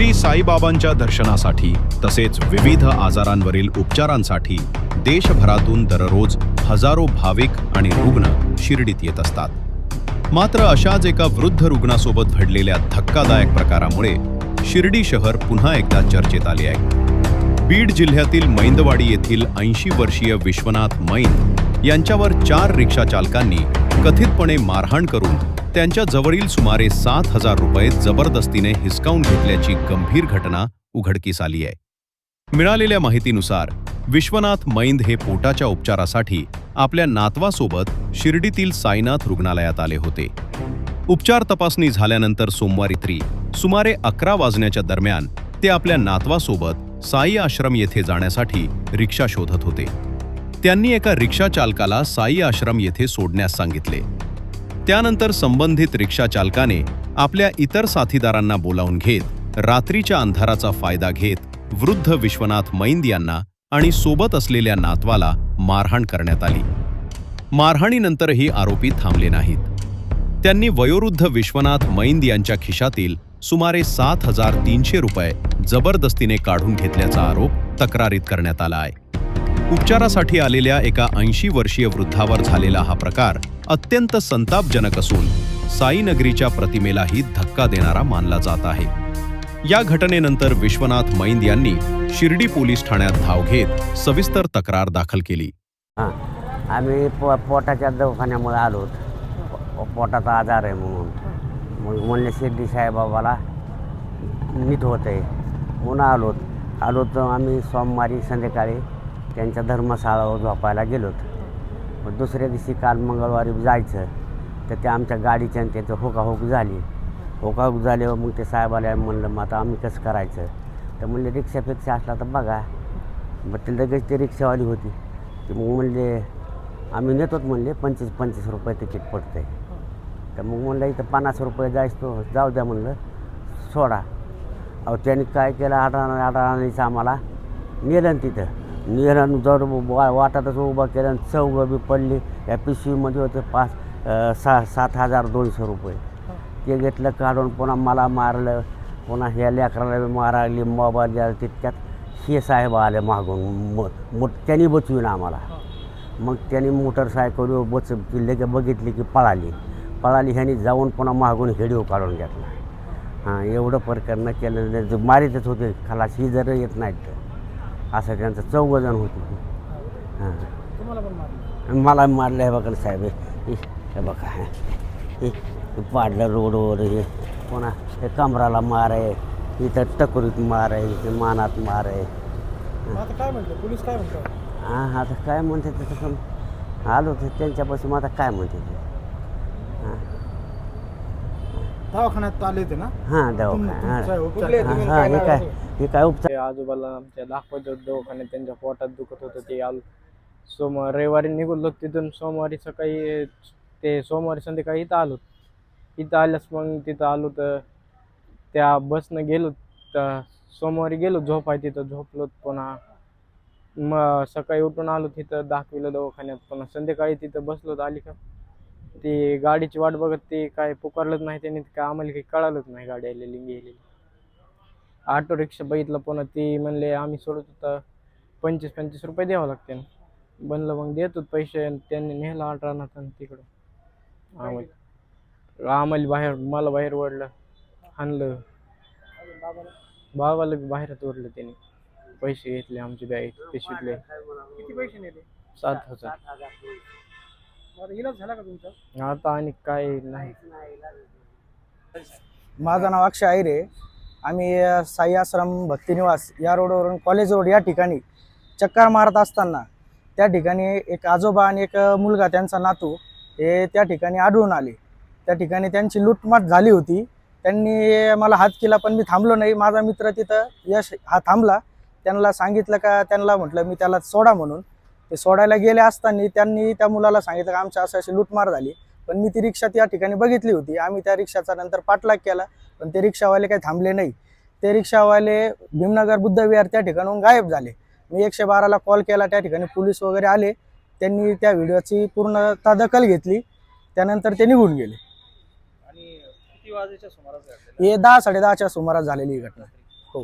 श्री साईबाबांच्या दर्शनासाठी तसेच विविध आजारांवरील उपचारांसाठी देशभरातून दररोज हजारो भाविक आणि रुग्ण शिर्डीत येत असतात। मात्र अशाच एका वृद्ध रुग्णासोबत घडलेल्या धक्कादायक प्रकारामुळे शिर्डी शहर पुन्हा एकदा चर्चेत आले आहे। बीड जिल्ह्यातील मैंदवाडी येथील 80 वर्षीय विश्वनाथ मैंद यांच्यावर 4 रिक्षा चालकांनी कथितपणे मारहाण करून त्यांच्या जवळील सुमारे 7,000 रुपये जबरदस्तीने हिसकावून घेतल्याची गंभीर घटना उघडकीस आली आहे। मिळालेल्या माहितीनुसार विश्वनाथ मैंद हे पोटाच्या उपचारासाठी आपल्या नातवासोबत शिर्डीतील साईनाथ रुग्णालयात आले होते। उपचार तपासणी झाल्यानंतर सोमवारी रात्री सुमारे 11 वाजण्याच्या दरम्यान ते आपल्या नातवासोबत साई आश्रम येथे जाण्यासाठी रिक्षा शोधत होते। त्यांनी एका रिक्षा चालकाला साई आश्रम येथे सोडण्यास सांगितले। त्यानंतर संबंधित रिक्षा चालकाने आपल्या इतर साथीदारांना बोलावून घेत रात्रीच्या अंधाराचा फायदा घेत वृद्ध विश्वनाथ मैंद यांना आणि सोबत असलेल्या नातवाला मारहाण करण्यात आली। मारहाणीनंतरही आरोपी थांबले नाहीत। त्यांनी वयोवृद्ध विश्वनाथ मैंद यांच्या खिशातील सुमारे 7,300 रुपये जबरदस्तीने काढून घेतल्याचा आरोप तक्रारीत करण्यात आला आहे। उपचारासाठी आलेल्या एका 80 वर्षीय वृद्धावर झालेला हा प्रकार अत्यंत संतापजनक असून साईनगरीच्या प्रतिमेलाही धक्का देणारा मानला जात आहे। या घटनेनंतर विश्वनाथ मैंद यांनी शिर्डी पोलीस ठाण्यात धाव घेत सविस्तर तक्रार दाखल केली। आम्ही पोटाच्या दवाखान्यामध्ये आलो, पोटाचा आजार आहे म्हणून मग म्हणले शिर्डी साईबाबाला नीट होत आहे म्हणून आलो तर आम्ही सोमवारी संध्याकाळी त्यांच्या धर्मशाळावर झोपायला गेलोत। मग दुसऱ्या दिवशी काल मंगळवारी जायचं तर ते आमच्या गाडीच्या आणि त्याचं होकाहोक झाल्यावर मग ते साहेबाला म्हणलं मग आता आम्ही कसं करायचं, तर म्हणले रिक्षापेक्षा असला तर बघा। मग ते लगेच ते रिक्षावाली होती ते मग म्हणले आम्ही नेतोच म्हणले 25 रुपये तिकीट पडतं आहे। तर मग म्हणलं इथं 50 रुपये जायचं जाऊ द्या म्हणलं सोडा। अहो त्यांनी काय केलं आडाणीचं आम्हाला नेलं तिथं नेलं जर वाटातच उभं केलं आणि चौघं बी पडली। या पिशवीमध्ये होते 7,200 रुपये ते घेतलं काढून पुन्हा मला मारलं, पुन्हा ह्या लेकराला बी मारायली मोबाईल द्यायला तितक्यात हे साहेब आले मागून त्यांनी बचवीन आम्हाला। मग त्यांनी मोटरसायकलवर की बघितली की पळाली ह्यांनी जाऊन पुन्हा मागून व्हिडिओ काढून घेतला। हां एवढं प्रकरण केलं, मारीतच होते खलास ही जर येत नाहीत तर असं त्यांचं 4 जण होते। हां मला मारलं आहे बघा साहेब, हे बघा हे पाडलं रोडवर, हे पुन्हा हे कमराला मार आहे, इथं टकुरीत मार आहे, इथे मानात मार आहे। आता काय म्हणतो पोलीस, काय म्हणतो? हां आता काय म्हणते तसं आलो तर त्यांच्यापासून मग आता काय म्हणते ते। हां दवाखान्यात आले ते ना? हां दवाखान्यात हां हे काय उपचार आजोबाला आमच्या दाखवायचं दवाखान्यात, त्यांच्या पोटात दुखत होतं ते आलो रविवारी निघालो तिथून। सोमवारी सकाळी ते सोमवारी संध्याकाळी इथं आलो। इथं आल्यास मग तिथं आलो तर त्या बसनं गेलो तर सोमवारी गेलो झोपाय, तिथं झोपलो। पुन्हा मग सकाळी उठून आलो, तिथं दाखविलं दवाखान्यात। पुन्हा संध्याकाळी तिथं बसलो, आली का ती गाडीची वाट बघत ते काय पुकारलंच नाही त्यांनी, काय आम्हाला काही कळालंच नाही गाडी आलेली गेलेली। ऑटो रिक्षा बघितलं पुन्हा ती म्हणले आम्ही सोडत होता 25 रुपये द्यावं लागते। बनलं मग देतो पैसे, त्यांनी नेलं आटरानात तिकडं आम्हाला मला बाहेर ओढलं, हाणलं, बाबाला बाहेरच ओढलं त्यांनी। पैसे घेतले आमचे बॅग पिशवीतले। किती पैसे नेले? 7,000। इलाज झाला का तुमचा? आता आणि काय नाही। माझं नाव अक्षय आहिरे। आम्ही साई आश्रम भक्तिनिवास या रोडवरून कॉलेज रोड या ठिकाणी चक्कर मारत असताना त्या ठिकाणी एक आजोबा आणि एक मुलगा त्यांचा नातू हे त्या ठिकाणी आढळून आले। त्या ठिकाणी त्यांची लूटमाट झाली होती। त्यांनी मला हात केला पण मी थांबलो नाही। माझा मित्र तिथं यश हा थांबला, त्यांना सांगितलं का, त्यांना म्हटलं मी त्याला सोडा म्हणून। ते सोडायला गेले असताना त्यांनी त्या मुलाला सांगितलं का आमच्या अशी लूटमार झाली, पण मी ती रिक्षा त्या ठिकाणी बघितली होती। आम्ही त्या रिक्षाचा नंतर पाठलाग केला पण ते रिक्षावाले काही थांबले नाही। ते रिक्षावाले भीमनगर बुद्धविहार त्या ठिकाणून गायब झाले। मी 112ला कॉल केला, त्या ठिकाणी पोलीस वगैरे आले, त्यांनी त्या व्हिडिओची पूर्णतः दखल घेतली, त्यानंतर ते निघून गेले। आणि किती वाजेच्या सुमारास हे 10-10:30च्या सुमारास झालेली घटना। हो.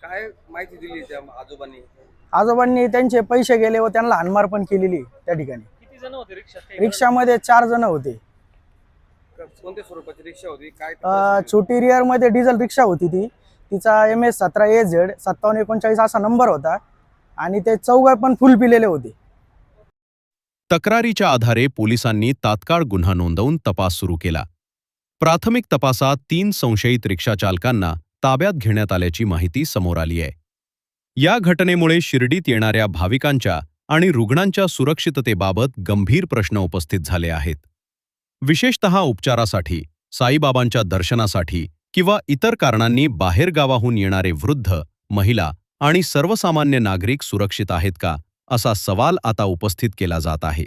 काय माहिती दिली त्या आजोबांनी? आजोबांनी त्यांचे पैसे गेले व त्यांना हाणमार पण केलेली त्या ठिकाणी. किती जण होते रिक्षात? रिक्षामध्ये 4 जण होते. कोणत्या स्वरूपाची रिक्षा होती? काय छोटी रिअरमध्ये डिझेल रिक्षा होती ती. तिचा MS17AZ 5739 असा नंबर होता आणि ते चौघ पण फुल पिलेले होते. तक्रारीच्या आधारे पोलिसांनी तात्काळ गुन्हा नोंदवून तपास सुरू केला. प्राथमिक तपासात 3 संशयित रिक्षाचालकांना ताब्यात घेण्यात आल्याची माहिती समोर आली आहे. या घटनेमुळे शिर्डीत येणाऱ्या भाविकांच्या आणि रुग्णांच्या सुरक्षिततेबाबत गंभीर प्रश्न उपस्थित झाले आहेत. विशेषतः उपचारासाठी, साईबाबांच्या दर्शनासाठी किंवा इतर कारणांनी बाहेरगावाहून येणारे वृद्ध, महिला आणि सर्वसामान्य नागरिक सुरक्षित आहेत का, असा सवाल आता उपस्थित केला जात आहे.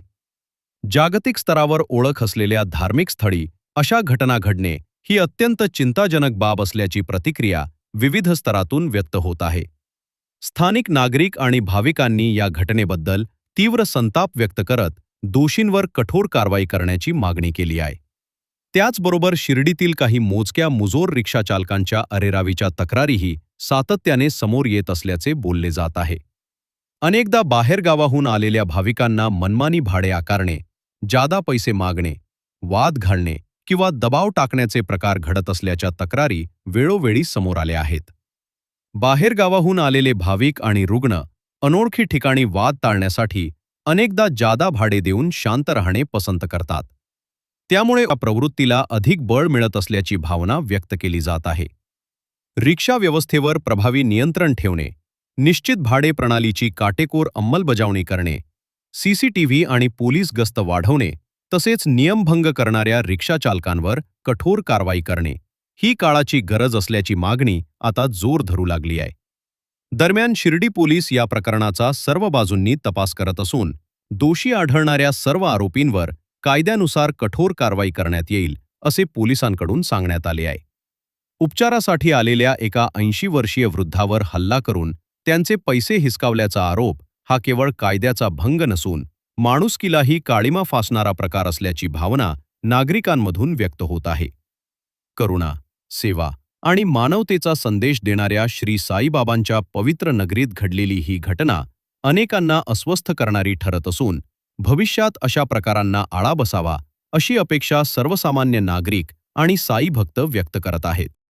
जागतिक स्तरावर ओळख असलेल्या धार्मिक स्थळी अशा घटना घडणे ही अत्यंत चिंताजनक बाब असल्याची प्रतिक्रिया विविध स्तरातून व्यक्त होत आहे. स्थानिक नागरिक आणि भाविकांनी या घटनेबद्दल तीव्र संताप व्यक्त करत दोषींवर कठोर कारवाई करण्याची मागणी केली आहे. त्याचबरोबर शिर्डीतील काही मोजक्या मुजोर रिक्षाचालकांच्या अरेरावीच्या तक्रारीही सातत्याने समोर येत असल्याचे बोलले जात आहे. अनेकदा बाहेरगावाहून आलेल्या भाविकांना मनमानी भाडे आकारणे, जादा पैसे मागणे, वाद घालणे किंवा दबाव टाकण्याचे प्रकार घडत असल्याच्या तक्रारी वेळोवेळी समोर आल्या आहेत. बाहेरगावाहून आलेले भाविक आणि रुग्ण अनोळखी ठिकाणी वाद टाळण्यासाठी अनेकदा जादा भाडे देऊन शांत राहणे पसंत करतात. त्यामुळे या प्रवृत्तीला अधिक बळ मिळत असल्याची भावना व्यक्त केली जात आहे. रिक्षा व्यवस्थेवर प्रभावी नियंत्रण ठेवणे, निश्चित भाडे प्रणालीची काटेकोर अंमलबजावणी करणे, CCTV आणि पोलीस गस्त वाढवणे तसेच नियमभंग करणाऱ्या रिक्षाचालकांवर कठोर कारवाई करणे ही काळाची गरज असल्याची मागणी आता जोर धरू लागली आहे. दरम्यान शिर्डी पोलीस या प्रकरणाचा सर्व बाजूंनी तपास करत असून दोषी आढळणाऱ्या सर्व आरोपींवर कायद्यानुसार कठोर कारवाई करण्यात येईल असे पोलिसांकडून सांगण्यात आले आहे. उपचारासाठी आलेल्या एका 80 वर्षीय वृद्धावर हल्ला करून त्यांचे पैसे हिसकावल्याचा आरोप हा केवळ कायद्याचा भंग नसून माणुसकीलाही काळिमा फासणारा प्रकार असल्याची भावना नागरिकांमधून व्यक्त होत आहे. करुणा, सेवा आणि मानवतेचा संदेश देणाऱ्या श्री साईबाबांच्या पवित्र नगरीत घडलेली ही घटना अनेकांना अस्वस्थ करणारी ठरत असून भविष्यात अशा प्रकारांना आळा बसावा अशी अपेक्षा सर्वसामान्य नागरिक आणि साई भक्त व्यक्त करत आहेत.